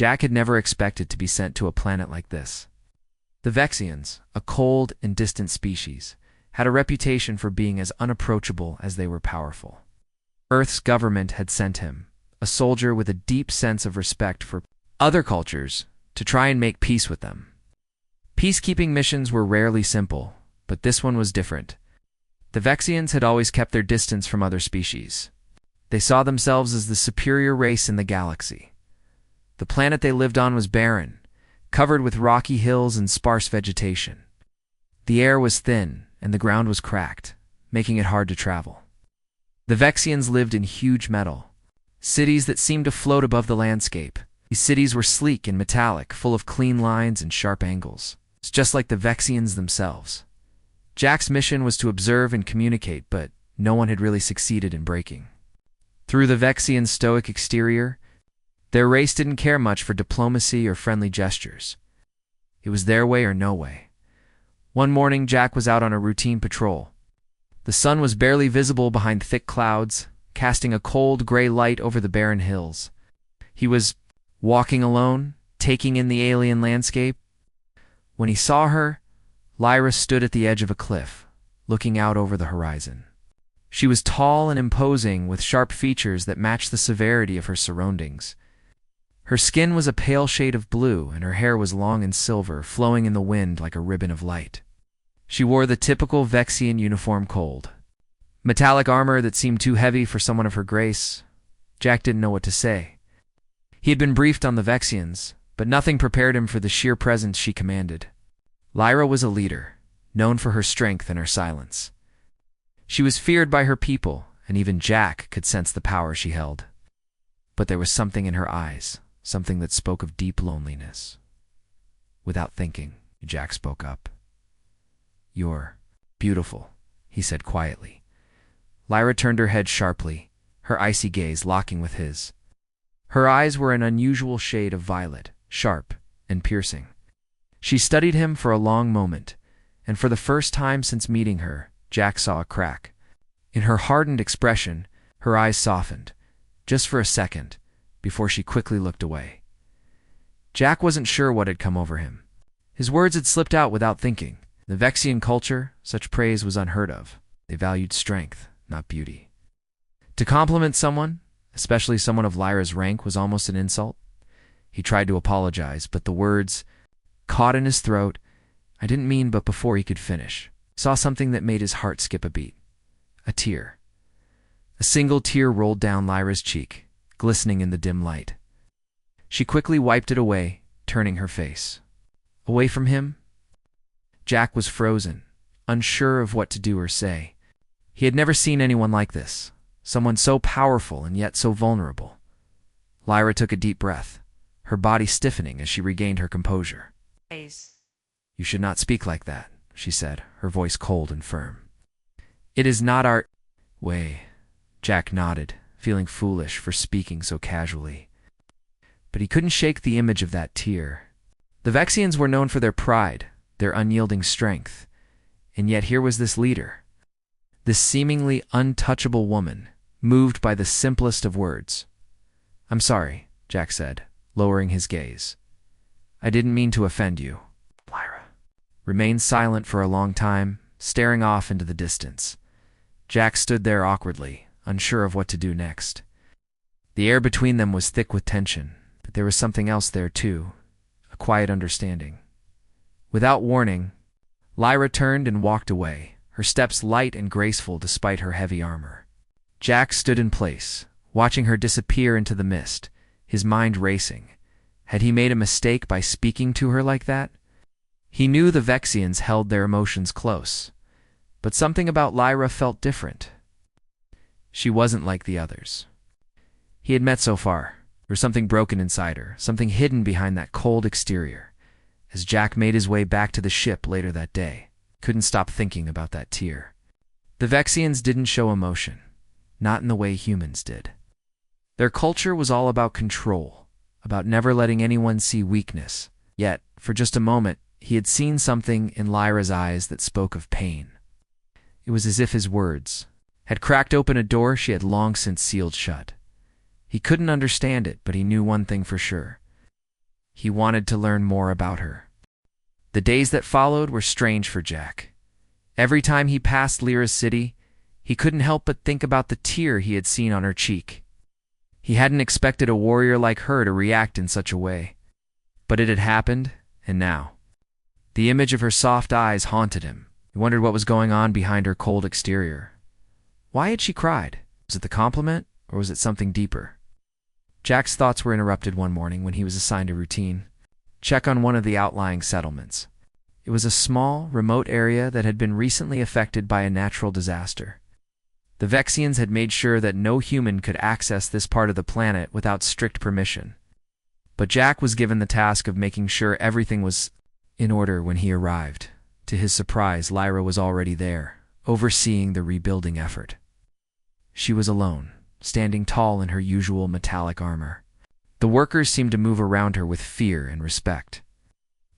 Jack had never expected to be sent to a planet like this. The Vexians, a cold and distant species, had a reputation for being as unapproachable as they were powerful. Earth's government had sent him, a soldier with a deep sense of respect for other cultures, to try and make peace with them. Peacekeeping missions were rarely simple, but this one was different. The Vexians had always kept their distance from other species. They saw themselves as the superior race in the galaxy. The planet they lived on was barren, covered with rocky hills and sparse vegetation. The air was thin, and the ground was cracked, making it hard to travel. The Vexians lived in huge metal cities that seemed to float above the landscape. These cities were sleek and metallic, full of clean lines and sharp angles. It's just like the Vexians themselves. Jack's mission was to observe and communicate, but no one had really succeeded in breaking through the Vexian stoic exterior. Their race didn't care much for diplomacy or friendly gestures. It was their way or no way. One morning, Jack was out on a routine patrol. The sun was barely visible behind thick clouds, casting a cold gray light over the barren hills. He was walking alone, taking in the alien landscape. When he saw her, Lyra stood at the edge of a cliff, looking out over the horizon. She was tall and imposing, with sharp features that matched the severity of her surroundings. Her skin was a pale shade of blue, and her hair was long and silver, flowing in the wind like a ribbon of light. She wore the typical Vexian uniform cold. Metallic armor that seemed too heavy for someone of her grace. Jack didn't know what to say. He had been briefed on the Vexians, but nothing prepared him for the sheer presence she commanded. Lyra was a leader, known for her strength and her silence. She was feared by her people, and even Jack could sense the power she held. But there was something in her eyes, something that spoke of deep loneliness. Without thinking, Jack spoke up. "You're beautiful," he said quietly. Lyra turned her head sharply, her icy gaze locking with his. Her eyes were an unusual shade of violet, sharp and piercing. She studied him for a long moment, and for the first time since meeting her, Jack saw a crack. In her hardened expression, her eyes softened, just for a second, before she quickly looked away. Jack wasn't sure what had come over him. His words had slipped out without thinking. In the Vexian culture, such praise was unheard of. They valued strength, not beauty. To compliment someone, especially someone of Lyra's rank, was almost an insult. He tried to apologize, but the words caught in his throat. "I didn't mean," but before he could finish, saw something that made his heart skip a beat. A tear. A single tear rolled down Lyra's cheek, glistening in the dim light. She quickly wiped it away, turning her face away from him. Jack was frozen, unsure of what to do or say. He had never seen anyone like this, someone so powerful and yet so vulnerable. Lyra took a deep breath, her body stiffening as she regained her composure. "You should not speak like that," she said, her voice cold and firm. "It is not our way." Jack nodded, feeling foolish for speaking so casually. But he couldn't shake the image of that tear. The Vexians were known for their pride, their unyielding strength, and yet here was this leader, this seemingly untouchable woman, moved by the simplest of words. "I'm sorry," Jack said, lowering his gaze. "I didn't mean to offend you." Lyra remained silent for a long time, staring off into the distance. Jack stood there awkwardly, unsure of what to do next. The air between them was thick with tension, but there was something else there too, a quiet understanding. Without warning, Lyra turned and walked away, her steps light and graceful despite her heavy armor. Jack stood in place, watching her disappear into the mist, his mind racing. Had he made a mistake by speaking to her like that? He knew the Vexians held their emotions close, but something about Lyra felt different. She wasn't like the others he had met so far. There was something broken inside her, something hidden behind that cold exterior. As Jack made his way back to the ship later that day, couldn't stop thinking about that tear. The Vexians didn't show emotion, not in the way humans did. Their culture was all about control, about never letting anyone see weakness. Yet, for just a moment, he had seen something in Lyra's eyes that spoke of pain. It was as if his words had cracked open a door she had long since sealed shut. He couldn't understand it, but he knew one thing for sure. He wanted to learn more about her. The days that followed were strange for Jack. Every time he passed Lyra's city, he couldn't help but think about the tear he had seen on her cheek. He hadn't expected a warrior like her to react in such a way. But it had happened, and now. The image of her soft eyes haunted him. He wondered what was going on behind her cold exterior. Why had she cried? Was it the compliment, or was it something deeper? Jack's thoughts were interrupted one morning when he was assigned a routine check on one of the outlying settlements. It was a small, remote area that had been recently affected by a natural disaster. The Vexians had made sure that no human could access this part of the planet without strict permission. But Jack was given the task of making sure everything was in order when he arrived. To his surprise, Lyra was already there, overseeing the rebuilding effort. She was alone, standing tall in her usual metallic armor. The workers seemed to move around her with fear and respect.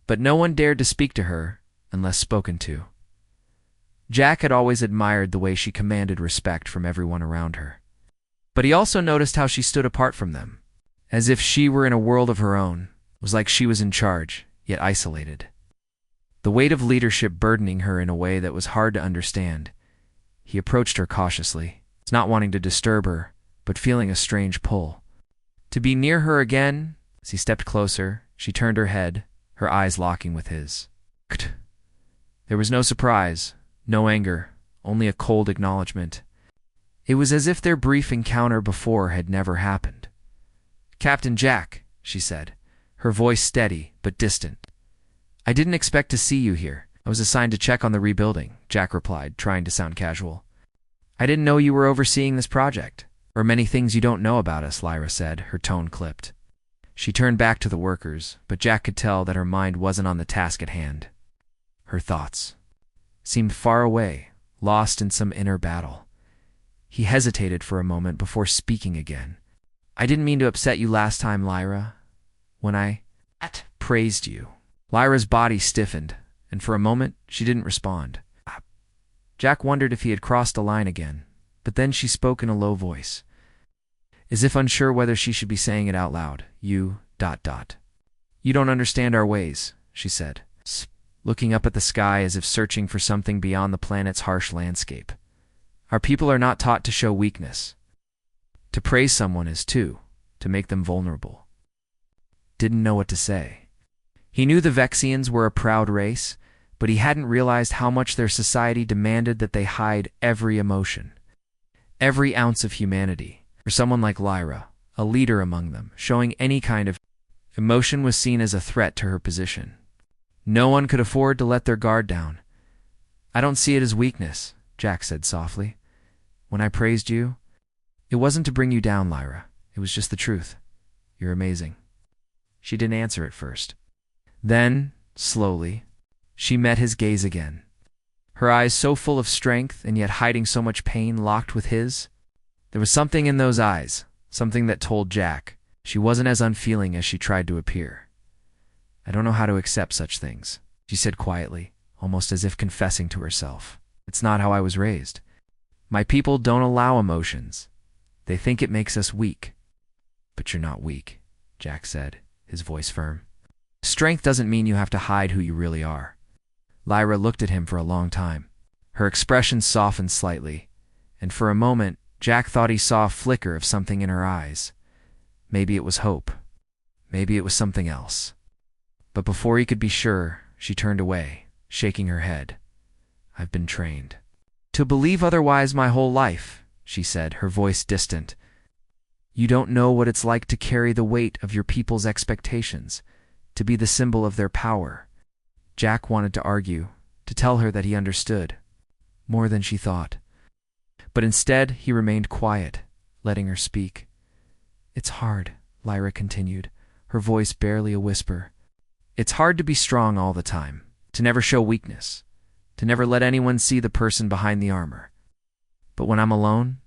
But no one dared to speak to her unless spoken to. Jack had always admired the way she commanded respect from everyone around her. But he also noticed how she stood apart from them, as if she were in a world of her own. It was like she was in charge, yet isolated. The weight of leadership burdening her in a way that was hard to understand. He approached her cautiously, not wanting to disturb her, but feeling a strange pull. To be near her again, as he stepped closer, she turned her head, her eyes locking with his. There was no surprise, no anger, only a cold acknowledgement. It was as if their brief encounter before had never happened. "Captain Jack," she said, her voice steady but distant. "I didn't expect to see you here. I was assigned to check on the rebuilding," Jack replied, trying to sound casual. "I didn't know you were overseeing this project." "Or many things you don't know about us," Lyra said, her tone clipped. She turned back to the workers, but Jack could tell that her mind wasn't on the task at hand. Her thoughts seemed far away, lost in some inner battle. He hesitated for a moment before speaking again. "I didn't mean to upset you last time, Lyra. When I praised you." Lyra's body stiffened, and for a moment she didn't respond. Jack wondered if he had crossed a line again, but then she spoke in a low voice, as if unsure whether she should be saying it out loud. You don't understand our ways," she said, looking up at the sky as if searching for something beyond the planet's harsh landscape. "Our people are not taught to show weakness. To praise someone is to make them vulnerable." Didn't know what to say. He knew the Vexians were a proud race, but he hadn't realized how much their society demanded that they hide every emotion, every ounce of humanity. For someone like Lyra, a leader among them, showing any kind of emotion was seen as a threat to her position. No one could afford to let their guard down. "I don't see it as weakness," Jack said softly. "When I praised you, it wasn't to bring you down, Lyra. It was just the truth. You're amazing." She didn't answer at first. Then, slowly, she met his gaze again. Her eyes so full of strength and yet hiding so much pain locked with his. There was something in those eyes, something that told Jack she wasn't as unfeeling as she tried to appear. "I don't know how to accept such things," she said quietly, almost as if confessing to herself. "It's not how I was raised. My people don't allow emotions. They think it makes us weak." "But you're not weak," Jack said, his voice firm. "Strength doesn't mean you have to hide who you really are." Lyra looked at him for a long time. Her expression softened slightly, and for a moment Jack thought he saw a flicker of something in her eyes. Maybe it was hope. Maybe it was something else. But before he could be sure, she turned away, shaking her head. "I've been trained to believe otherwise my whole life," she said, her voice distant. "You don't know what it's like to carry the weight of your people's expectations, to be the symbol of their power." Jack wanted to argue, to tell her that he understood, more than she thought. But instead, he remained quiet, letting her speak. "It's hard," Lyra continued, her voice barely a whisper. "It's hard to be strong all the time, to never show weakness, to never let anyone see the person behind the armor. But when I'm alone,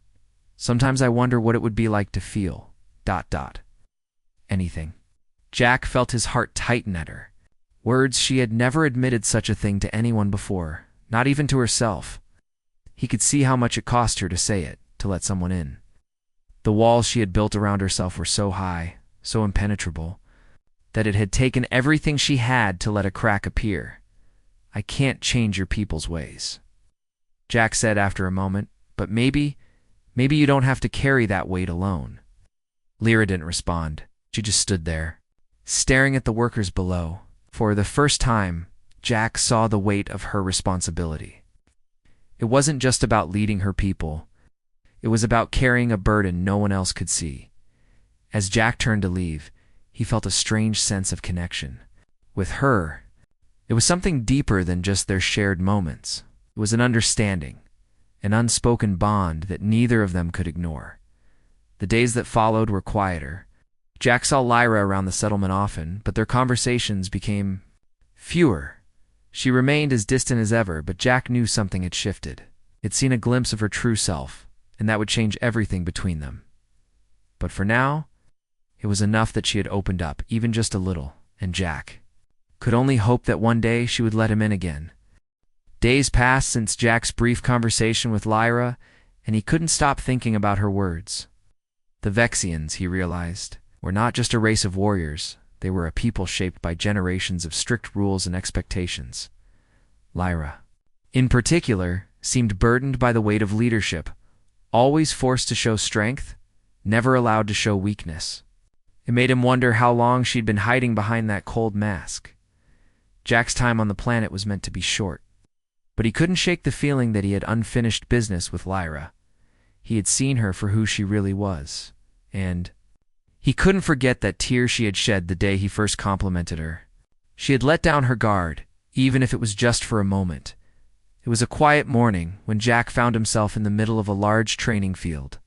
sometimes I wonder what it would be like to feel... anything." Jack felt his heart tighten at her. Words she had never admitted such a thing to anyone before, not even to herself. He could see how much it cost her to say it, to let someone in. The walls she had built around herself were so high, so impenetrable. that it had taken everything she had to let a crack appear. "I can't change your people's ways," Jack said after a moment, "but maybe you don't have to carry that weight alone." Lyra didn't respond. She just stood there, staring at the workers below. For the first time, Jack saw the weight of her responsibility. It wasn't just about leading her people. It was about carrying a burden no one else could see. As Jack turned to leave, he felt a strange sense of connection. With her, it was something deeper than just their shared moments. It was an understanding, an unspoken bond that neither of them could ignore. The days that followed were quieter. Jack saw Lyra around the settlement often, but their conversations became fewer. She remained as distant as ever, but Jack knew something had shifted. He'd seen a glimpse of her true self, and that would change everything between them. But for now, it was enough that she had opened up, even just a little, and Jack could only hope that one day she would let him in again. Days passed since Jack's brief conversation with Lyra, and he couldn't stop thinking about her words. The Vexians, he realized, were not just a race of warriors. They were a people shaped by generations of strict rules and expectations. Lyra, in particular, seemed burdened by the weight of leadership, always forced to show strength, never allowed to show weakness. It made him wonder how long she'd been hiding behind that cold mask. Jack's time on the planet was meant to be short, but he couldn't shake the feeling that he had unfinished business with Lyra. He had seen her for who she really was, and he couldn't forget that tear she had shed the day he first complimented her. She had let down her guard, even if it was just for a moment. It was a quiet morning when Jack found himself in the middle of a large training field.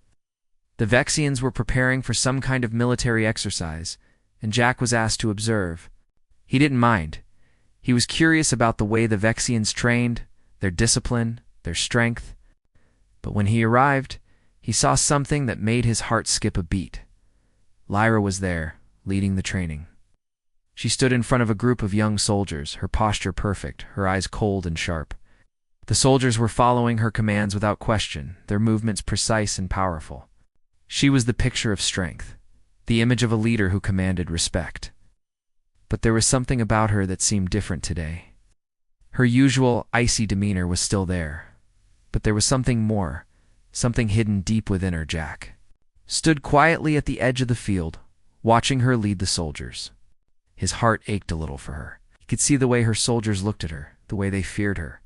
The Vexians were preparing for some kind of military exercise, and Jack was asked to observe. He didn't mind. He was curious about the way the Vexians trained, their discipline, their strength. But when he arrived, he saw something that made his heart skip a beat. Lyra was there, leading the training. She stood in front of a group of young soldiers, her posture perfect, her eyes cold and sharp. The soldiers were following her commands without question, their movements precise and powerful. She was the picture of strength, the image of a leader who commanded respect. But there was something about her that seemed different today. Her usual icy demeanor was still there, but there was something more, something hidden deep within her. Jack stood quietly at the edge of the field, watching her lead the soldiers. His heart ached a little for her. He could see the way her soldiers looked at her, the way they feared her.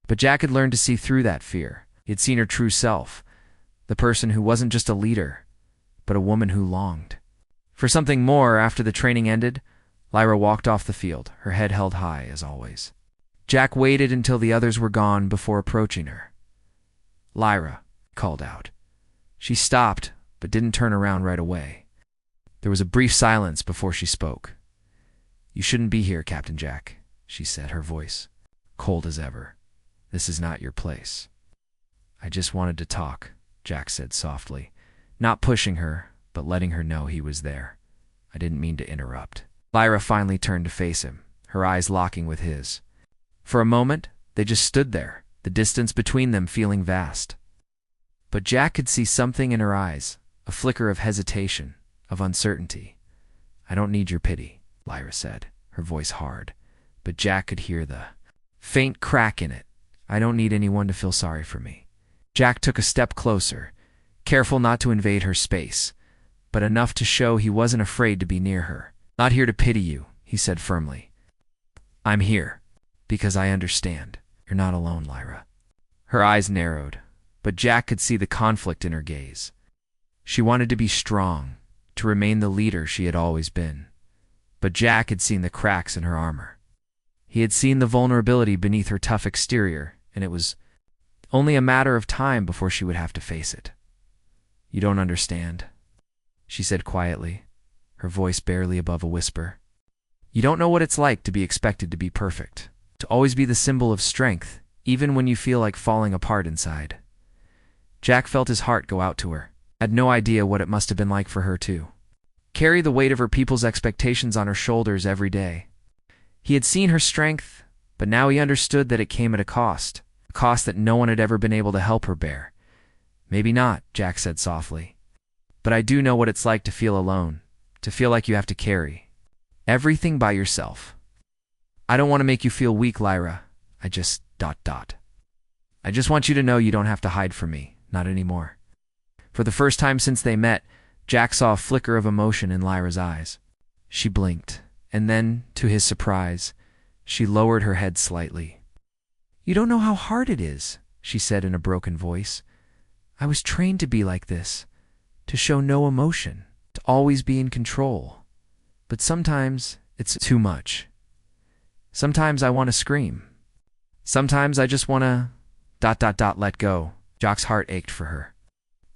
But Jack had learned to see through that fear. He had seen her true self, the person who wasn't just a leader, but a woman who longed for something more. After the training ended, Lyra walked off the field, her head held high as always. Jack waited until the others were gone before approaching her. "Lyra," called out. She stopped, but didn't turn around right away. There was a brief silence before she spoke. "You shouldn't be here, Captain Jack," she said, her voice cold as ever. "This is not your place." "I just wanted to talk," Jack said softly, not pushing her, but letting her know he was there. "I didn't mean to interrupt." Lyra finally turned to face him, her eyes locking with his. For a moment, they just stood there, the distance between them feeling vast. But Jack could see something in her eyes, a flicker of hesitation, of uncertainty. "I don't need your pity," Lyra said, her voice hard, but Jack could hear the faint crack in it. "I don't need anyone to feel sorry for me." Jack took a step closer, careful not to invade her space, but enough to show he wasn't afraid to be near her. "Not here to pity you," he said firmly. "I'm here because I understand. You're not alone, Lyra." Her eyes narrowed, but Jack could see the conflict in her gaze. She wanted to be strong, to remain the leader she had always been. But Jack had seen the cracks in her armor. He had seen the vulnerability beneath her tough exterior, and it was only a matter of time before she would have to face it. "You don't understand," she said quietly, her voice barely above a whisper. "You don't know what it's like to be expected to be perfect, to always be the symbol of strength, even when you feel like falling apart inside." Jack felt his heart go out to her, had no idea what it must have been like for her too. Carry the weight of her people's expectations on her shoulders every day. He had seen her strength, but now he understood that it came at a cost that no one had ever been able to help her bear. "Maybe not," Jack said softly. "But I do know what it's like to feel alone, to feel like you have to carry Everything by yourself. I don't want to make you feel weak, Lyra. I just... I just want you to know you don't have to hide from me. Not anymore. For the first time since they met, Jack saw a flicker of emotion in Lyra's eyes. She blinked, and then, to his surprise, she lowered her head slightly. You don't know how hard it is, she said in a broken voice. I was trained to be like this, to show no emotion, to always be in control. But sometimes it's too much. Sometimes I want to scream. Sometimes I just want to... let go. Jack's heart ached for her.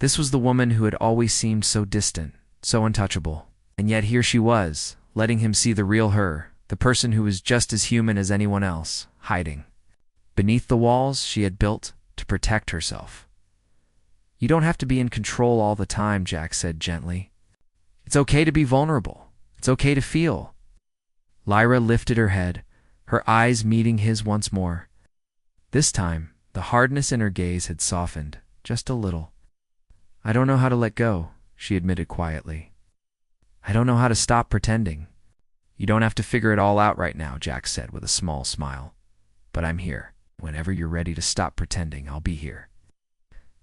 This was the woman who had always seemed so distant, so untouchable. And yet here she was, letting him see the real her, the person who was just as human as anyone else, hiding beneath the walls she had built to protect herself. You don't have to be in control all the time, Jack said gently. It's okay to be vulnerable. It's okay to feel. Lyra lifted her head, her eyes meeting his once more. This time, the hardness in her gaze had softened, just a little. I don't know how to let go, she admitted quietly. I don't know how to stop pretending. You don't have to figure it all out right now, Jack said with a small smile. But I'm here. Whenever you're ready to stop pretending, I'll be here.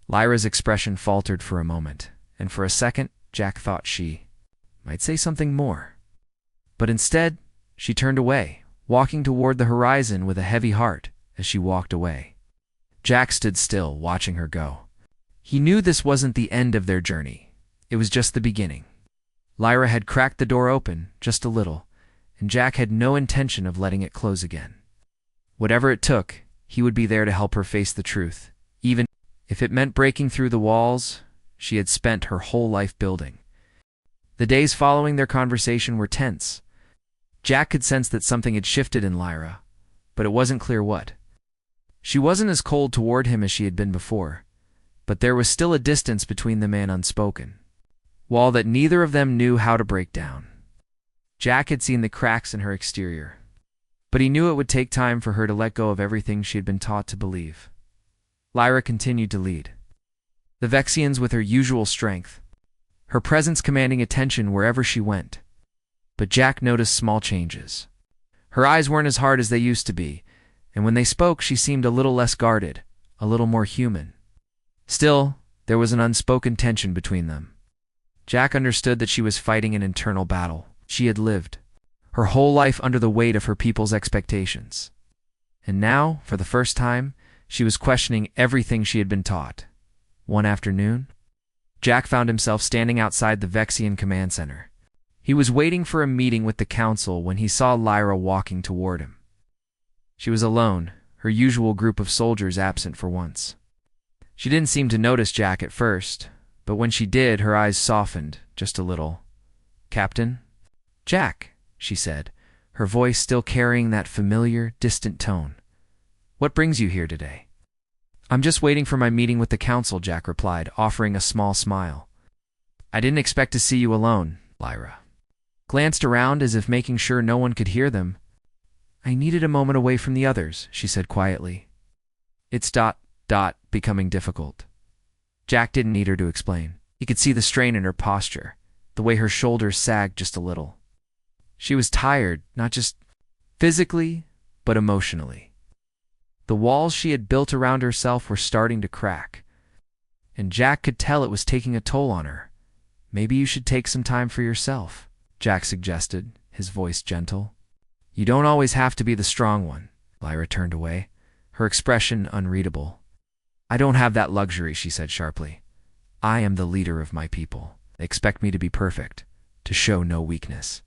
Lyra's expression faltered for a moment, and for a second, Jack thought she might say something more. But instead, she turned away, walking toward the horizon with a heavy heart as she walked away. Jack stood still, watching her go. He knew this wasn't the end of their journey. It was just the beginning. Lyra had cracked the door open, just a little, and Jack had no intention of letting it close again. Whatever it took, he would be there to help her face the truth, even if it meant breaking through the walls she had spent her whole life building. The days following their conversation were tense. Jack could sense that something had shifted in Lyra, but it wasn't clear what. She wasn't as cold toward him as she had been before, but there was still a distance between them and unspoken, wall that neither of them knew how to break down. Jack had seen the cracks in her exterior, but he knew it would take time for her to let go of everything she had been taught to believe. Lyra continued to lead. The Vexians with her usual strength, her presence commanding attention wherever she went. But Jack noticed small changes. Her eyes weren't as hard as they used to be, and when they spoke she seemed a little less guarded, a little more human. Still, there was an unspoken tension between them. Jack understood that she was fighting an internal battle. She had lived her whole life under the weight of her people's expectations. And now, for the first time, she was questioning everything she had been taught. One afternoon, Jack found himself standing outside the Vexian command center. He was waiting for a meeting with the council when he saw Lyra walking toward him. She was alone, her usual group of soldiers absent for once. She didn't seem to notice Jack at first, but when she did, her eyes softened just a little. "Captain?" "Jack," she said, her voice still carrying that familiar, distant tone. "What brings you here today?" "I'm just waiting for my meeting with the council," Jack replied, offering a small smile. "I didn't expect to see you alone." Lyra glanced around as if making sure no one could hear them. "I needed a moment away from the others," she said quietly. "It's becoming difficult." Jack didn't need her to explain. He could see the strain in her posture, the way her shoulders sagged just a little. She was tired, not just physically, but emotionally. The walls she had built around herself were starting to crack, and Jack could tell it was taking a toll on her. "Maybe you should take some time for yourself," Jack suggested, his voice gentle. "You don't always have to be the strong one." Lyra turned away, her expression unreadable. "I don't have that luxury," she said sharply. "I am the leader of my people. They expect me to be perfect, to show no weakness."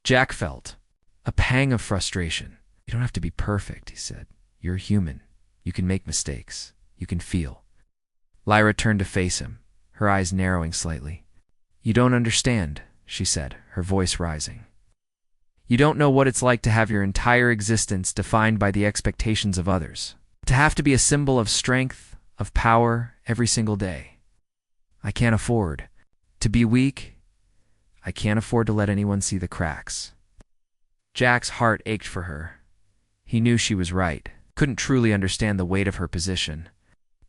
Jack felt a pang of frustration. "You don't have to be perfect," he said. "You're human. You can make mistakes. You can feel." Lyra turned to face him, her eyes narrowing slightly. "You don't understand," she said, her voice rising. "You don't know what it's like to have your entire existence defined by the expectations of others. To have to be a symbol of strength, of power, every single day. I can't afford to be weak. I can't afford to let anyone see the cracks." Jack's heart ached for her. He knew she was right, couldn't truly understand the weight of her position,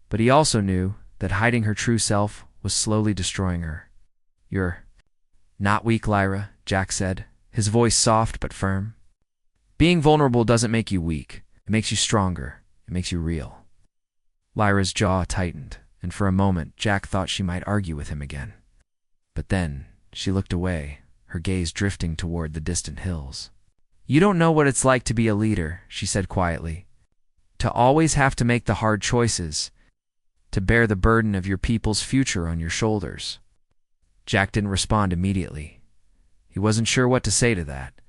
but he also knew that hiding her true self was slowly destroying her. "You're not weak, Lyra," Jack said, his voice soft but firm. Being vulnerable doesn't make you weak. It makes you stronger. It makes you real. Lyra's jaw tightened, and for a moment Jack thought she might argue with him again. But then she looked away, her gaze drifting toward the distant hills. "You don't know what it's like to be a leader," she said quietly. "To always have to make the hard choices, to bear the burden of your people's future on your shoulders." Jack didn't respond immediately. He wasn't sure what to say to that.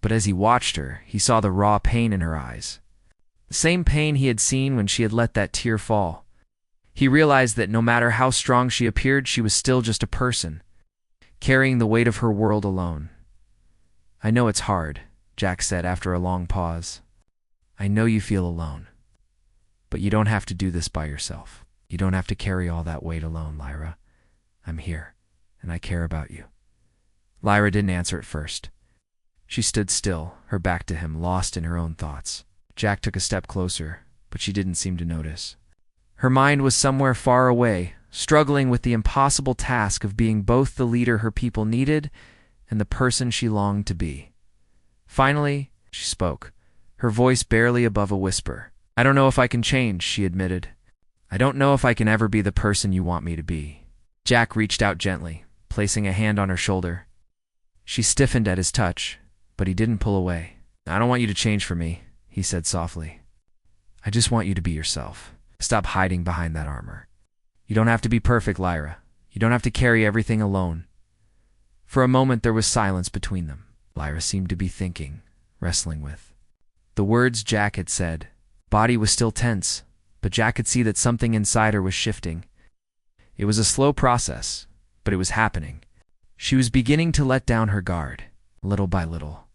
But as he watched her, he saw the raw pain in her eyes. The same pain he had seen when she had let that tear fall. He realized that no matter how strong she appeared, she was still just a person, carrying the weight of her world alone. "I know it's hard," Jack said after a long pause. "I know you feel alone. But you don't have to do this by yourself. You don't have to carry all that weight alone, Lyra. I'm here, and I care about you." Lyra didn't answer at first. She stood still, her back to him, lost in her own thoughts. Jack took a step closer, but she didn't seem to notice. Her mind was somewhere far away, struggling with the impossible task of being both the leader her people needed and the person she longed to be. Finally, she spoke, her voice barely above a whisper. "I don't know if I can change," she admitted. "I don't know if I can ever be the person you want me to be." Jack reached out gently, placing a hand on her shoulder. She stiffened at his touch, but he didn't pull away. "I don't want you to change for me," he said softly. "I just want you to be yourself. Stop hiding behind that armor. You don't have to be perfect, Lyra. You don't have to carry everything alone." For a moment there was silence between them. Lyra seemed to be thinking, wrestling with the words Jack had said. Body was still tense, but Jack could see that something inside her was shifting. It was a slow process, but it was happening. She was beginning to let down her guard, little by little.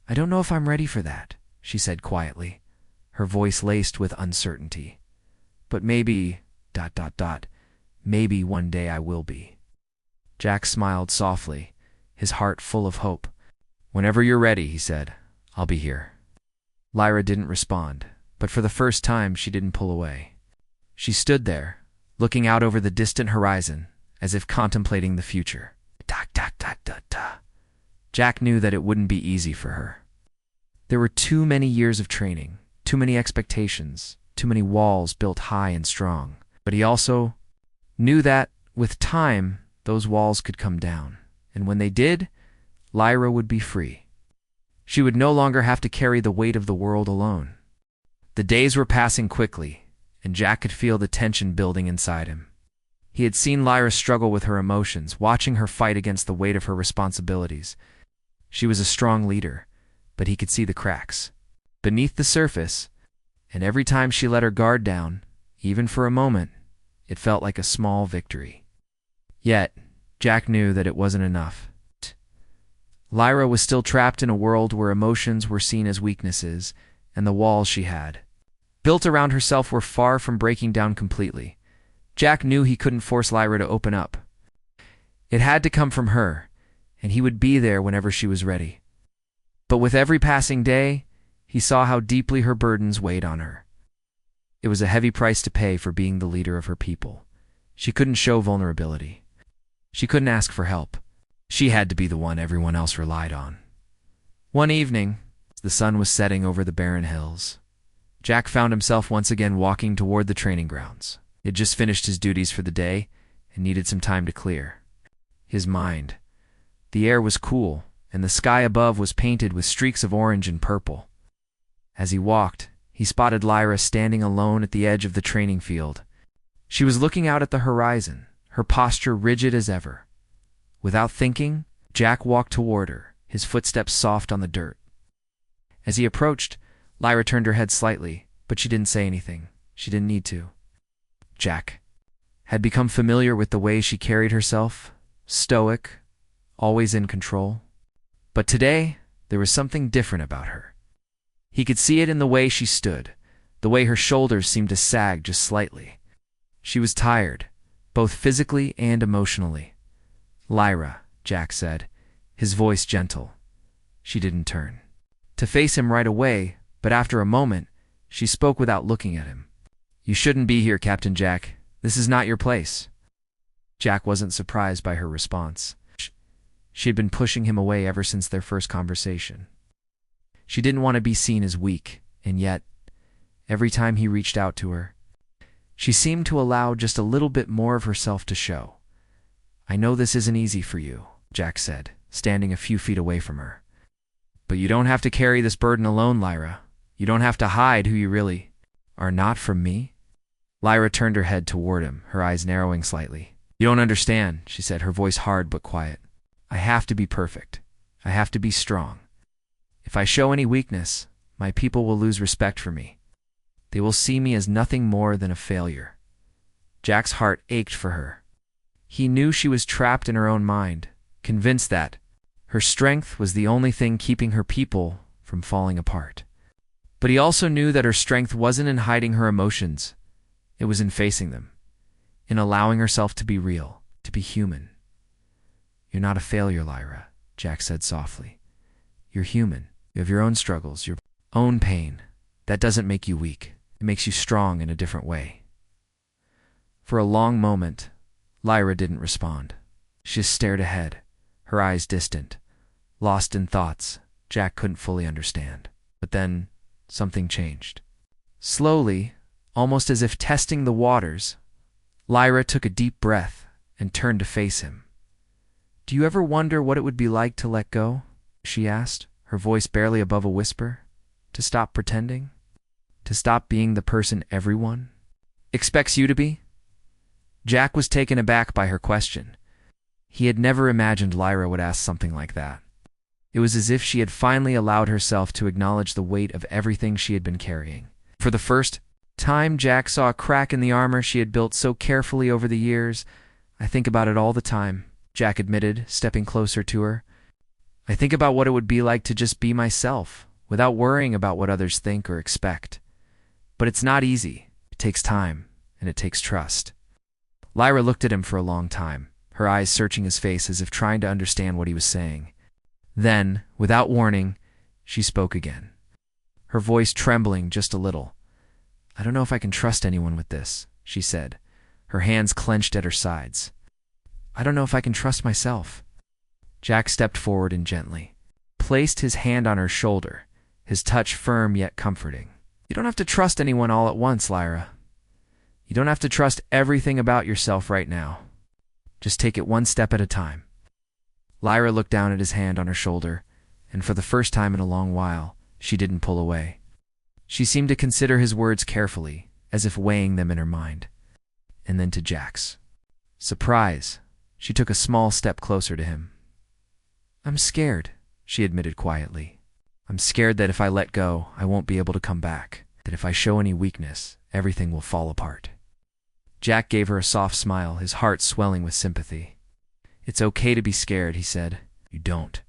"I don't know if I'm ready for that," she said quietly, her voice laced with uncertainty. "But maybe, maybe one day I will be." Jack smiled softly, his heart full of hope. "Whenever you're ready," he said, "I'll be here." Lyra didn't respond, but for the first time she didn't pull away. She stood there, looking out over the distant horizon, as if contemplating the future. Jack knew that it wouldn't be easy for her. There were too many years of training, too many expectations, too many walls built high and strong. But he also knew that, with time, those walls could come down. And when they did, Lyra would be free. She would no longer have to carry the weight of the world alone. The days were passing quickly, and Jack could feel the tension building inside him. He had seen Lyra struggle with her emotions, watching her fight against the weight of her responsibilities. She was a strong leader, but he could see the cracks beneath the surface, and every time she let her guard down, even for a moment, it felt like a small victory. Yet, Jack knew that it wasn't enough. Lyra was still trapped in a world where emotions were seen as weaknesses, and the walls she had built around herself were far from breaking down completely. Jack knew he couldn't force Lyra to open up. It had to come from her, and he would be there whenever she was ready. But with every passing day, he saw how deeply her burdens weighed on her. It was a heavy price to pay for being the leader of her people. She couldn't show vulnerability. She couldn't ask for help. She had to be the one everyone else relied on. One evening, as the sun was setting over the barren hills, Jack found himself once again walking toward the training grounds. He had just finished his duties for the day and needed some time to clear his mind. The air was cool, and the sky above was painted with streaks of orange and purple. As he walked, he spotted Lyra standing alone at the edge of the training field. She was looking out at the horizon, her posture rigid as ever. Without thinking, Jack walked toward her, his footsteps soft on the dirt. As he approached, Lyra turned her head slightly, but she didn't say anything. She didn't need to. Jack had become familiar with the way she carried herself, stoic, always in control. But today, there was something different about her. He could see it in the way she stood, the way her shoulders seemed to sag just slightly. She was tired, both physically and emotionally. "Lyra," Jack said, his voice gentle. She didn't turn to face him right away, but after a moment, she spoke without looking at him. "You shouldn't be here, Captain Jack. This is not your place." Jack wasn't surprised by her response. She had been pushing him away ever since their first conversation. She didn't want to be seen as weak, and yet, every time he reached out to her, she seemed to allow just a little bit more of herself to show. "I know this isn't easy for you," Jack said, standing a few feet away from her. "But you don't have to carry this burden alone, Lyra. You don't have to hide who you really are not from me." Lyra turned her head toward him, her eyes narrowing slightly. "You don't understand," she said, her voice hard but quiet. "I have to be perfect. I have to be strong. If I show any weakness, my people will lose respect for me. They will see me as nothing more than a failure." Jack's heart ached for her. He knew she was trapped in her own mind, convinced that her strength was the only thing keeping her people from falling apart. But he also knew that her strength wasn't in hiding her emotions. It was in facing them, in allowing herself to be real, to be human. "You're not a failure, Lyra," Jack said softly. "You're human. You have your own struggles, your own pain. That doesn't make you weak. It makes you strong in a different way." For a long moment, Lyra didn't respond. She just stared ahead, her eyes distant, lost in thoughts Jack couldn't fully understand. But then, something changed. Slowly, almost as if testing the waters, Lyra took a deep breath and turned to face him. "Do you ever wonder what it would be like to let go?" she asked, her voice barely above a whisper. "To stop pretending? To stop being the person everyone expects you to be?" Jack was taken aback by her question. He had never imagined Lyra would ask something like that. It was as if she had finally allowed herself to acknowledge the weight of everything she had been carrying. For the first time, Jack saw a crack in the armor she had built so carefully over the years. "I think about it all the time," Jack admitted, stepping closer to her. "I think about what it would be like to just be myself, without worrying about what others think or expect. But it's not easy. It takes time, and it takes trust." Lyra looked at him for a long time, her eyes searching his face as if trying to understand what he was saying. Then, without warning, she spoke again, her voice trembling just a little. "I don't know if I can trust anyone with this," she said, her hands clenched at her sides. "I don't know if I can trust myself." Jack stepped forward and gently placed his hand on her shoulder, his touch firm yet comforting. "You don't have to trust anyone all at once, Lyra. You don't have to trust everything about yourself right now. Just take it one step at a time." Lyra looked down at his hand on her shoulder, and for the first time in a long while, she didn't pull away. She seemed to consider his words carefully, as if weighing them in her mind. And then to Jack's surprise, she took a small step closer to him. "I'm scared," she admitted quietly. "I'm scared that if I let go, I won't be able to come back, that if I show any weakness, everything will fall apart." Jack gave her a soft smile, his heart swelling with sympathy. "It's okay to be scared," he said. "You don't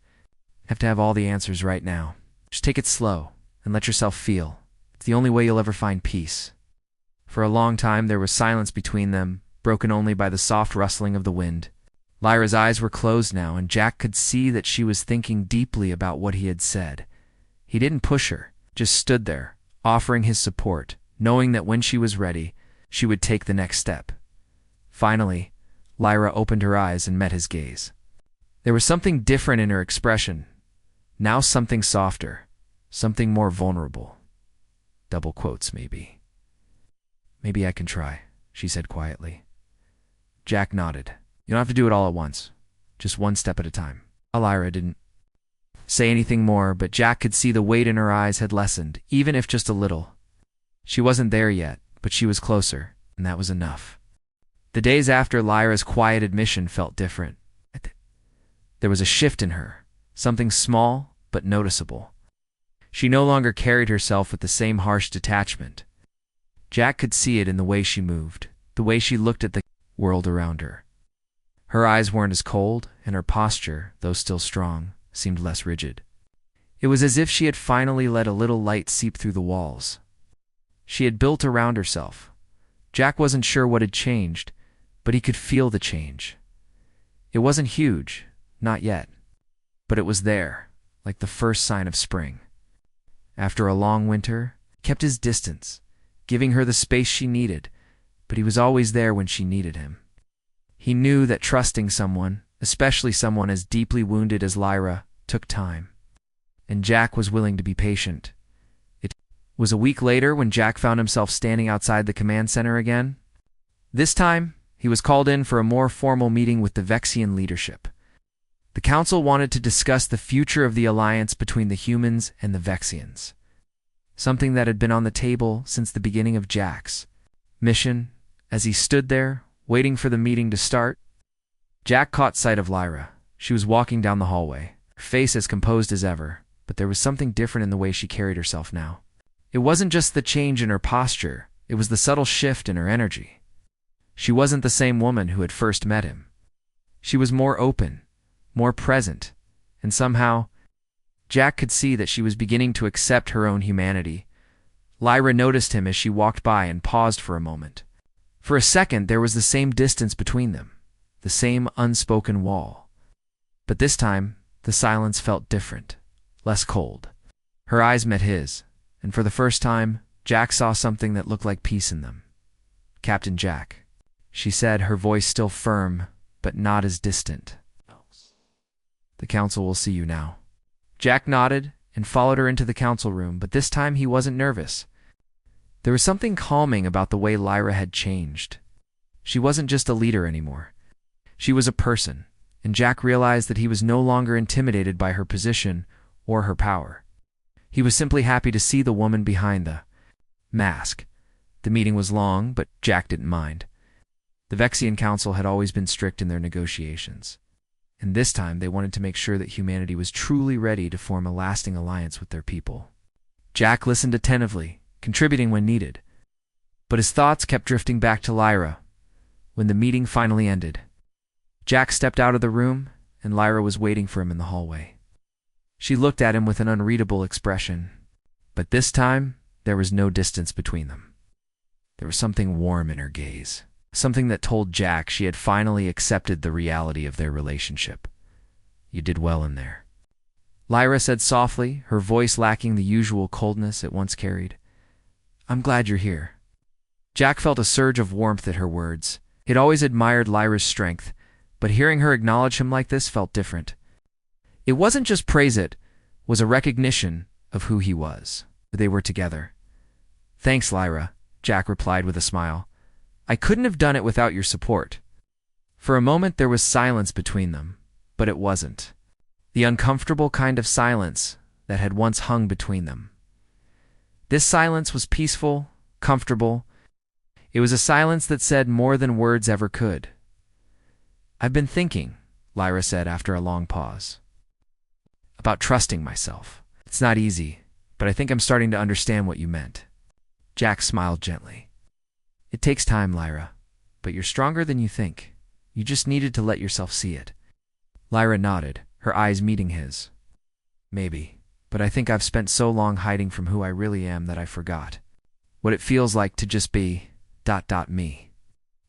have to have all the answers right now. Just take it slow and let yourself feel. It's the only way you'll ever find peace." For a long time there was silence between them, broken only by the soft rustling of the wind. Lyra's eyes were closed now, and Jack could see that she was thinking deeply about what he had said. He didn't push her, just stood there, offering his support, knowing that when she was ready, she would take the next step. Finally, Lyra opened her eyes and met his gaze. There was something different in her expression, now something softer, something more vulnerable. Double quotes, maybe. "Maybe I can try," she said quietly. Jack nodded. "You don't have to do it all at once. Just one step at a time." Lyra didn't say anything more, but Jack could see the weight in her eyes had lessened, even if just a little. She wasn't there yet, but she was closer, and that was enough. The days after Lyra's quiet admission felt different. There was a shift in her, something small but noticeable. She no longer carried herself with the same harsh detachment. Jack could see it in the way she moved, the way she looked at the world around her. Her eyes weren't as cold, and her posture, though still strong, seemed less rigid. It was as if she had finally let a little light seep through the walls she had built around herself. Jack wasn't sure what had changed, but he could feel the change. It wasn't huge, not yet, but it was there, like the first sign of spring. After a long winter, he kept his distance, giving her the space she needed, but he was always there when she needed him. He knew that trusting someone, especially someone as deeply wounded as Lyra, took time. And Jack was willing to be patient. It was a week later when Jack found himself standing outside the command center again. This time, he was called in for a more formal meeting with the Vexian leadership. The council wanted to discuss the future of the alliance between the humans and the Vexians, something that had been on the table since the beginning of Jack's mission. As he stood there, waiting for the meeting to start, Jack caught sight of Lyra. She was walking down the hallway, her face as composed as ever, but there was something different in the way she carried herself now. It wasn't just the change in her posture, it was the subtle shift in her energy. She wasn't the same woman who had first met him. She was more open, more present, and somehow, Jack could see that she was beginning to accept her own humanity. Lyra noticed him as she walked by and paused for a moment. For a second, there was the same distance between them, the same unspoken wall. But this time, the silence felt different, less cold. Her eyes met his, and for the first time, Jack saw something that looked like peace in them. "Captain Jack," she said, her voice still firm, but not as distant. "The council will see you now." Jack nodded and followed her into the council room, but this time he wasn't nervous. There was something calming about the way Lyra had changed. She wasn't just a leader anymore. She was a person, and Jack realized that he was no longer intimidated by her position or her power. He was simply happy to see the woman behind the mask. The meeting was long, but Jack didn't mind. The Vexian Council had always been strict in their negotiations, and this time they wanted to make sure that humanity was truly ready to form a lasting alliance with their people. Jack listened attentively, contributing when needed, but his thoughts kept drifting back to Lyra. When the meeting finally ended, Jack stepped out of the room, and Lyra was waiting for him in the hallway. She looked at him with an unreadable expression, but this time there was no distance between them. There was something warm in her gaze, something that told Jack she had finally accepted the reality of their relationship. "You did well in there," Lyra said softly, her voice lacking the usual coldness it once carried. "I'm glad you're here." Jack felt a surge of warmth at her words. He'd always admired Lyra's strength, but hearing her acknowledge him like this felt different. It wasn't just praise, it was a recognition of who he was. They were together. "Thanks, Lyra," Jack replied with a smile. "I couldn't have done it without your support." For a moment there was silence between them, but it wasn't the uncomfortable kind of silence that had once hung between them. This silence was peaceful, comfortable. It was a silence that said more than words ever could. "I've been thinking," Lyra said after a long pause, "about trusting myself. It's not easy, but I think I'm starting to understand what you meant." Jack smiled gently. "It takes time, Lyra, but you're stronger than you think. You just needed to let yourself see it." Lyra nodded, her eyes meeting his. "Maybe, but I think I've spent so long hiding from who I really am that I forgot what it feels like to just be ... me."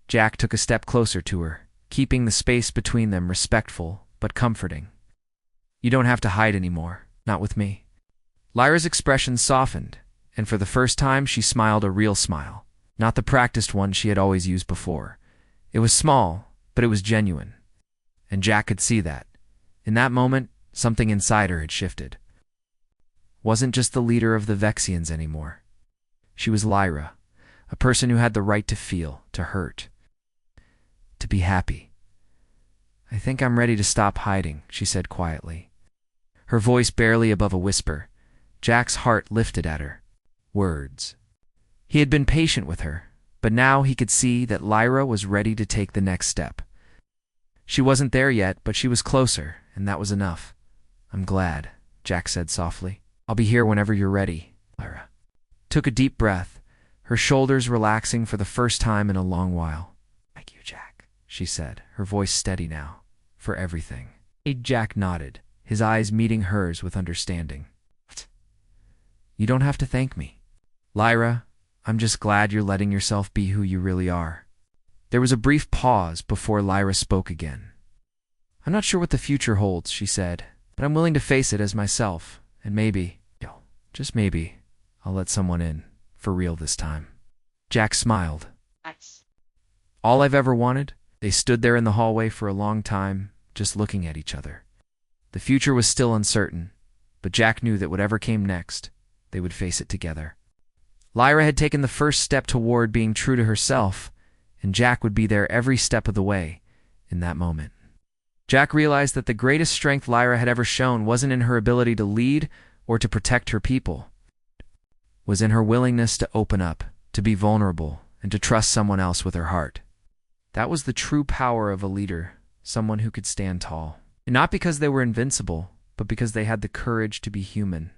Jack took a step closer to her, keeping the space between them respectful but comforting. "You don't have to hide anymore, not with me." Lyra's expression softened, and for the first time she smiled a real smile, not the practiced one she had always used before. It was small, but it was genuine, and Jack could see that. In that moment, something inside her had shifted. Wasn't just the leader of the Vexians anymore. She was Lyra, a person who had the right to feel, to hurt, to be happy. "I think I'm ready to stop hiding," she said quietly, her voice barely above a whisper. Jack's heart lifted at her words. He had been patient with her, but now he could see that Lyra was ready to take the next step. She wasn't there yet, but she was closer, and that was enough. "I'm glad," Jack said softly. "I'll be here whenever you're ready." Lyra took a deep breath, her shoulders relaxing for the first time in a long while. "Thank you, Jack," she said, her voice steady now, "for everything." Jack nodded, his eyes meeting hers with understanding. "You don't have to thank me, Lyra. I'm just glad you're letting yourself be who you really are." There was a brief pause before Lyra spoke again. "I'm not sure what the future holds," she said, "but I'm willing to face it as myself, and maybe, just maybe, I'll let someone in, for real this time." Jack smiled. "All I've ever wanted?" They stood there in the hallway for a long time, just looking at each other. The future was still uncertain, but Jack knew that whatever came next, they would face it together. Lyra had taken the first step toward being true to herself, and Jack would be there every step of the way in that moment. Jack realized that the greatest strength Lyra had ever shown wasn't in her ability to lead or to protect her people. It was in her willingness to open up, to be vulnerable, and to trust someone else with her heart. That was the true power of a leader, someone who could stand tall. And not because they were invincible, but because they had the courage to be human.